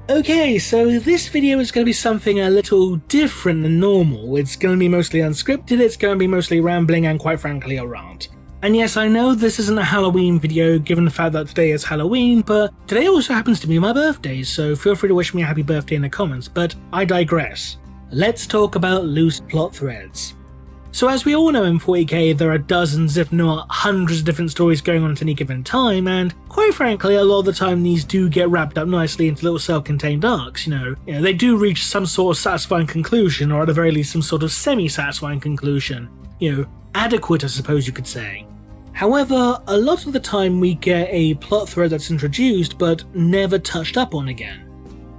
Okay, so this video is going to be something a little different than normal. It's going to be mostly unscripted, it's going to be mostly rambling, and quite frankly a rant. And yes, I know this isn't a Halloween video given the fact that today is Halloween, but today also happens to be my birthday, so feel free to wish me a happy birthday in the comments, but I digress. Let's talk about loose plot threads. So as we all know in 40k, there are dozens if not hundreds of different stories going on at any given time, and quite frankly a lot of the time these do get wrapped up nicely into little self-contained arcs, they do reach some sort of satisfying conclusion, or at the very least some sort of semi-satisfying conclusion, adequate I suppose you could say. However, a lot of the time we get a plot thread that's introduced but never touched up on again.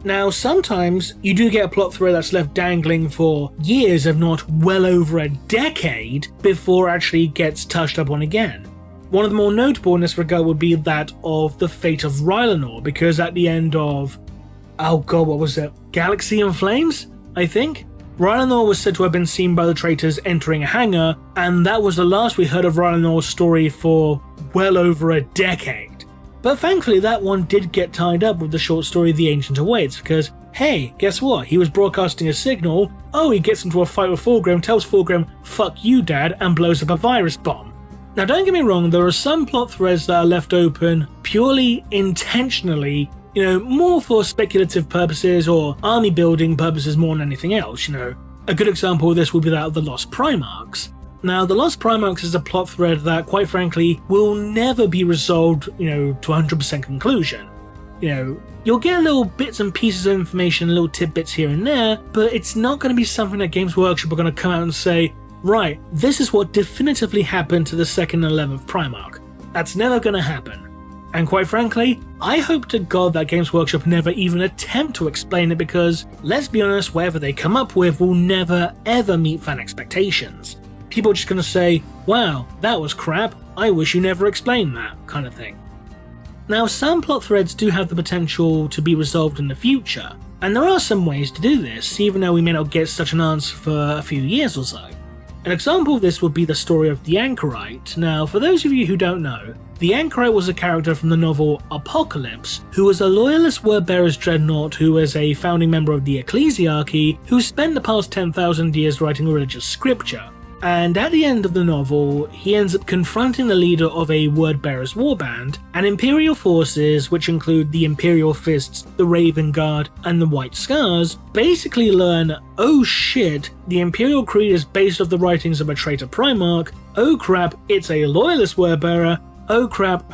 Now, sometimes you do get a plot thread that's left dangling for years, if not well over a decade, before it actually gets touched up on again. One of the more notable in this regard would be that of the fate of Rylanor, because at the end of, what was it? Galaxy in Flames, I think? Rylanor was said to have been seen by the traitors entering a hangar, and that was the last we heard of Rylanor's story for well over a decade. But thankfully that one did get tied up with the short story The Ancient Awaits, because hey, guess what? He was broadcasting a signal, he gets into a fight with Fulgrim, tells Fulgrim, "Fuck you dad," and blows up a virus bomb. Now don't get me wrong, there are some plot threads that are left open purely intentionally, more for speculative purposes or army building purposes more than anything else, A good example of this would be that of the Lost Primarchs. Now, the Lost Primarchs is a plot thread that, quite frankly, will never be resolved, to 100% conclusion. You'll get little bits and pieces of information, little tidbits here and there, but it's not going to be something that Games Workshop are going to come out and say, right, this is what definitively happened to the 2nd and 11th Primarch. That's never going to happen. And quite frankly, I hope to God that Games Workshop never even attempt to explain it because, let's be honest, whatever they come up with will never ever meet fan expectations. People are just going to say, wow, that was crap, I wish you never explained that, kind of thing. Now, some plot threads do have the potential to be resolved in the future, and there are some ways to do this, even though we may not get such an answer for a few years or so. An example of this would be the story of the Anchorite. Now, for those of you who don't know, the Anchorite was a character from the novel Apocalypse, who was a loyalist word-bearer's dreadnought who was a founding member of the Ecclesiarchy, who spent the past 10,000 years writing religious scripture. And at the end of the novel, he ends up confronting the leader of a word-bearer's warband, and Imperial forces, which include the Imperial Fists, the Raven Guard, and the White Scars, basically learn, oh shit, the Imperial Creed is based off the writings of a traitor Primarch, oh crap, it's a loyalist word-bearer, oh crap,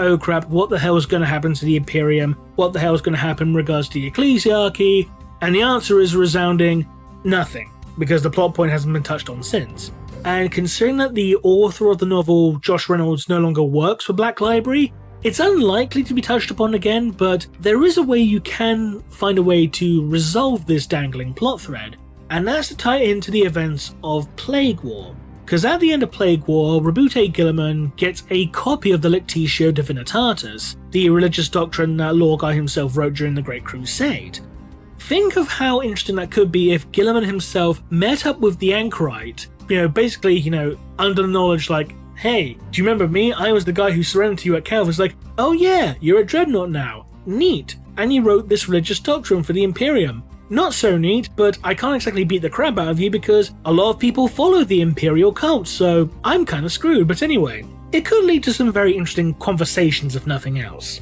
what the hell is going to happen to the Imperium, what the hell is going to happen in regards to the Ecclesiarchy, and the answer is resounding, nothing, because the plot point hasn't been touched on since. And considering that the author of the novel, Josh Reynolds, no longer works for Black Library, it's unlikely to be touched upon again, but there is a way you can find a way to resolve this dangling plot thread, and that's to tie it into the events of Plague War. Because at the end of Plague War, Rabute Guilliman gets a copy of the Lictitio Divinitatis, the religious doctrine that Lorgar himself wrote during the Great Crusade. Think of how interesting that could be if Guilliman himself met up with the Anchorite, basically, under the knowledge like, hey, do you remember me? I was the guy who surrendered to you at Calvin. It's like, oh yeah, you're a dreadnought now. Neat. And you wrote this religious doctrine for the Imperium. Not so neat, but I can't exactly beat the crap out of you because a lot of people follow the Imperial cult, so I'm kind of screwed. But anyway, it could lead to some very interesting conversations if nothing else.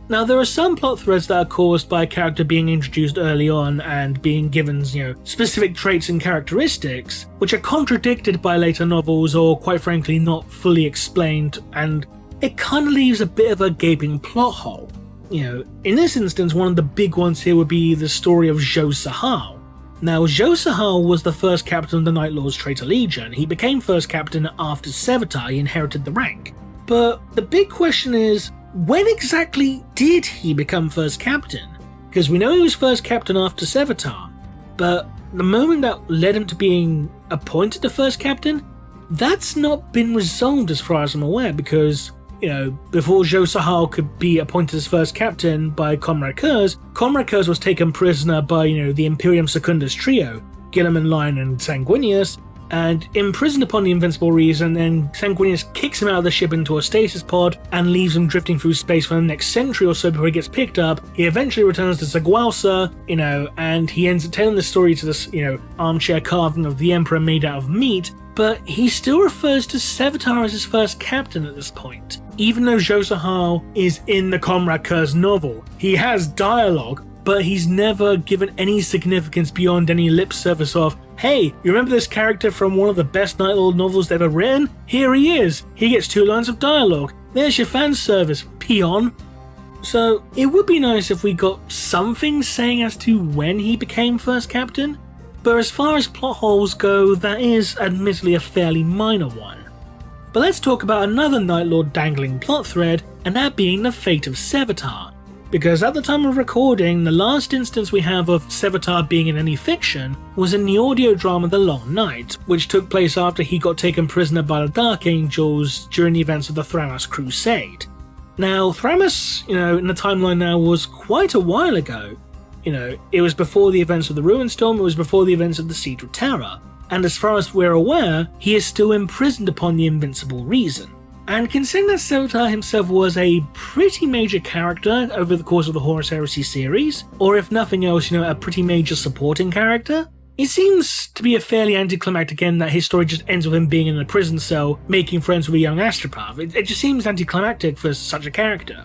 Now, there are some plot threads that are caused by a character being introduced early on and being given, specific traits and characteristics, which are contradicted by later novels or, quite frankly, not fully explained, and it kind of leaves a bit of a gaping plot hole. In this instance, one of the big ones here would be the story of Zhou Sahal. Now, Zhou Sahal was the first captain of the Night Lord's Traitor Legion. He became first captain after Sevatar inherited the rank. But the big question is, when exactly did he become first captain? Because we know he was first captain after Sevatar, but the moment that led him to being appointed the first captain, that's not been resolved as far as I'm aware, because, before Zhou Sahal could be appointed as first captain by Comrade Kurz was taken prisoner by, the Imperium Secundus trio, Guilliman, Lion, and Sanguinius, and imprisoned upon the invincible reason, then Sanguinius kicks him out of the ship into a stasis pod and leaves him drifting through space for the next century or so before he gets picked up. He eventually returns to Zagualsa, and he ends up telling the story to this, armchair carving of the Emperor made out of meat, but he still refers to Sevatar as his first captain at this point. Even though Josahal is in the Comrade Curse novel, he has dialogue, but he's never given any significance beyond any lip service of, hey, you remember this character from one of the best Night Lord novels ever written? Here he is. He gets 2 lines of dialogue. There's your fan service, peon. So it would be nice if we got something saying as to when he became first captain, but as far as plot holes go, that is admittedly a fairly minor one. But let's talk about another Night Lord dangling plot thread, and that being the fate of Sevatar. Because at the time of recording, the last instance we have of Sevatar being in any fiction was in the audio drama The Long Night, which took place after he got taken prisoner by the Dark Angels during the events of the Thramas Crusade. Now, Thramas, in the timeline now, was quite a while ago. It was before the events of the Ruinstorm, it was before the events of the Siege of Terra, and as far as we're aware, he is still imprisoned upon the invincible reason. And considering that Sevatar himself was a pretty major character over the course of the Horus Heresy series, or if nothing else, a pretty major supporting character, it seems to be a fairly anticlimactic end that his story just ends with him being in a prison cell, making friends with a young astropath. It just seems anticlimactic for such a character.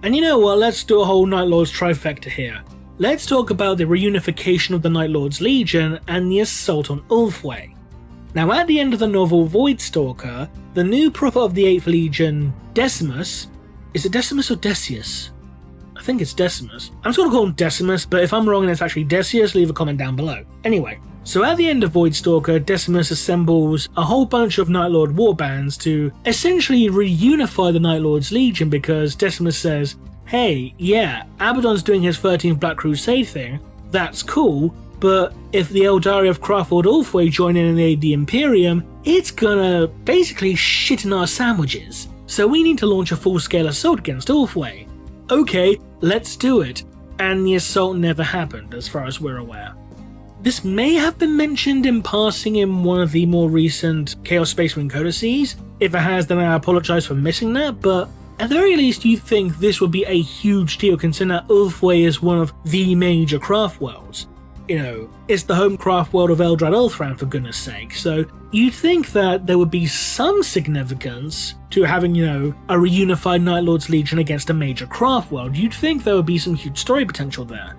And you know what, let's do a whole Night Lords trifecta here. Let's talk about the reunification of the Night Lords Legion and the assault on Ulthwé. Now, at the end of the novel Voidstalker, the new prophet of the 8th Legion, Decimus, is it Decimus or Decius? I think it's Decimus. I'm just going to call him Decimus, but if I'm wrong and it's actually Decius, leave a comment down below. Anyway, so at the end of Voidstalker, Decimus assembles a whole bunch of Night Lord warbands to essentially reunify the Night Lords Legion, because Decimus says, hey, yeah, Abaddon's doing his 13th Black Crusade thing, that's cool, but if the Eldari of Craftworld Ulthwé join in and aid the Imperium, it's gonna basically shit in our sandwiches. So we need to launch a full-scale assault against Ulthwé. Okay, let's do it. And the assault never happened, as far as we're aware. This may have been mentioned in passing in one of the more recent Chaos Space Marine codices. If it has, then I apologise for missing that, but at the very least, you'd think this would be a huge deal, considering that Ulthwé is one of the major craft worlds. It's the home craft world of Eldrad Ulthran, for goodness sake, so you'd think that there would be some significance to having, a reunified Night Lords Legion against a major craft world. You'd think there would be some huge story potential there.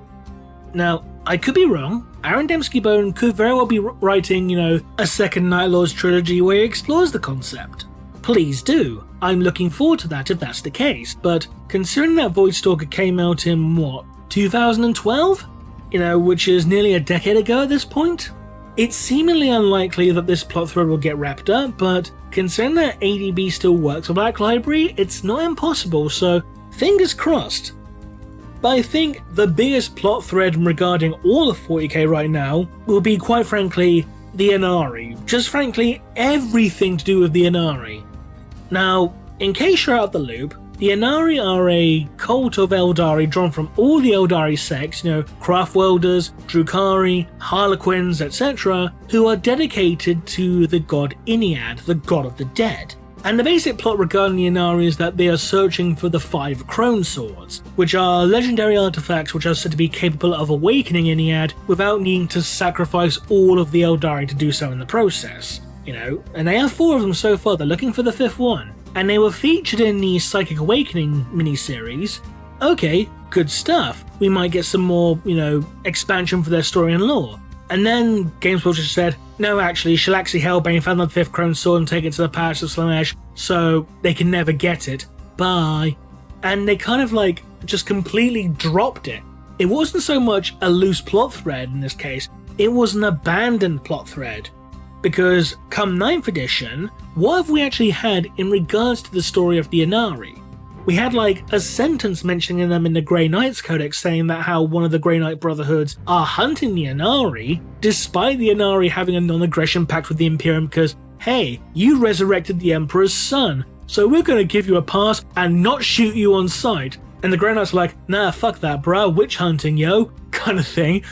Now, I could be wrong. Aaron Dembski-Bone could very well be writing, a second Night Lords trilogy where he explores the concept. Please do. I'm looking forward to that if that's the case, but considering that Voidstalker came out in, 2012? Which is nearly a decade ago at this point? It's seemingly unlikely that this plot thread will get wrapped up, but considering that ADB still works with Black Library, it's not impossible, so fingers crossed. But I think the biggest plot thread regarding all of 40k right now will be, quite frankly, the Inari. Just frankly, everything to do with the Inari. Now, in case you're out of the loop, the Inari are a cult of Eldari drawn from all the Eldari sects, craft welders, Drukhari, Harlequins, etc., who are dedicated to the god Iniad, the god of the dead. And the basic plot regarding the Inari is that they are searching for the 5 Crone Swords, which are legendary artifacts which are said to be capable of awakening Iniad without needing to sacrifice all of the Eldari to do so in the process. And they have 4 of them so far, they're looking for the 5th one. And they were featured in the Psychic Awakening miniseries. Okay, good stuff. We might get some more, expansion for their story and lore. And then Games Workshop just said, no, actually, Shalaxi Hellbane found the 5th Crone Sword and take it to the Palace of Slanesh, so they can never get it. Bye. And they kind of just completely dropped it. It wasn't so much a loose plot thread in this case, it was an abandoned plot thread. Because come 9th edition, what have we actually had in regards to the story of the Inari? We had a sentence mentioning them in the Grey Knights Codex saying that how one of the Grey Knight Brotherhoods are hunting the Inari, despite the Inari having a non-aggression pact with the Imperium because, hey, you resurrected the Emperor's son, so we're gonna give you a pass and not shoot you on sight. And the Grey Knights are like, nah, fuck that, bruh, witch hunting, yo, kind of thing.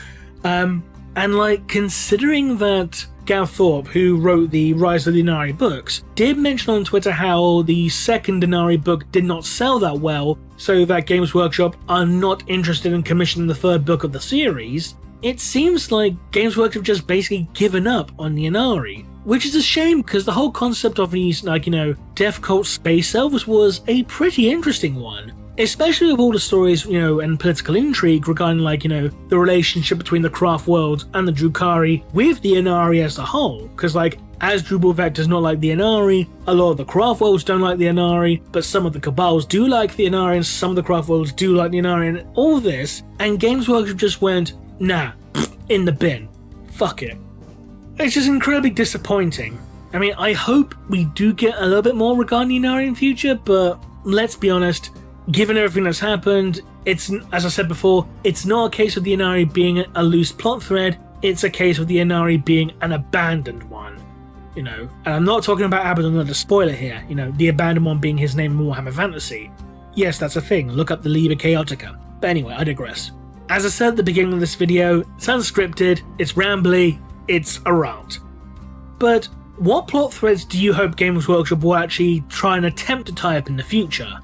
And considering that Gav Thorpe, who wrote the Rise of the Inari books, did mention on Twitter how the second Inari book did not sell that well, so that Games Workshop are not interested in commissioning the third book of the series. It seems like Games Workshop just basically given up on the Inari, which is a shame because the whole concept of these, death cult space elves was a pretty interesting one. Especially with all the stories, and political intrigue regarding, the relationship between the craft world and the Drukhari with the Inari as a whole. Because, as Drubelvek does not like the Inari, a lot of the craft worlds don't like the Inari, but some of the Cabals do like the Inari, and some of the craft worlds do like the Inari, and all this, and Games Workshop just went, nah, in the bin. Fuck it. It's just incredibly disappointing. I mean, I hope we do get a little bit more regarding the Inari in future, but let's be honest, given everything that's happened, it's, as I said before, it's not a case of the Inari being a loose plot thread, it's a case of the Inari being an abandoned one. And I'm not talking about Abaddon, not a spoiler here, the abandoned one being his name in Warhammer Fantasy. Yes, that's a thing, look up the Liber Chaotica. But anyway, I digress. As I said at the beginning of this video, it's unscripted, it's rambly, it's a rant. But what plot threads do you hope Games Workshop will actually try and attempt to tie up in the future?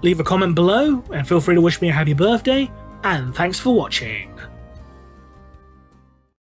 Leave a comment below, and feel free to wish me a happy birthday, and thanks for watching.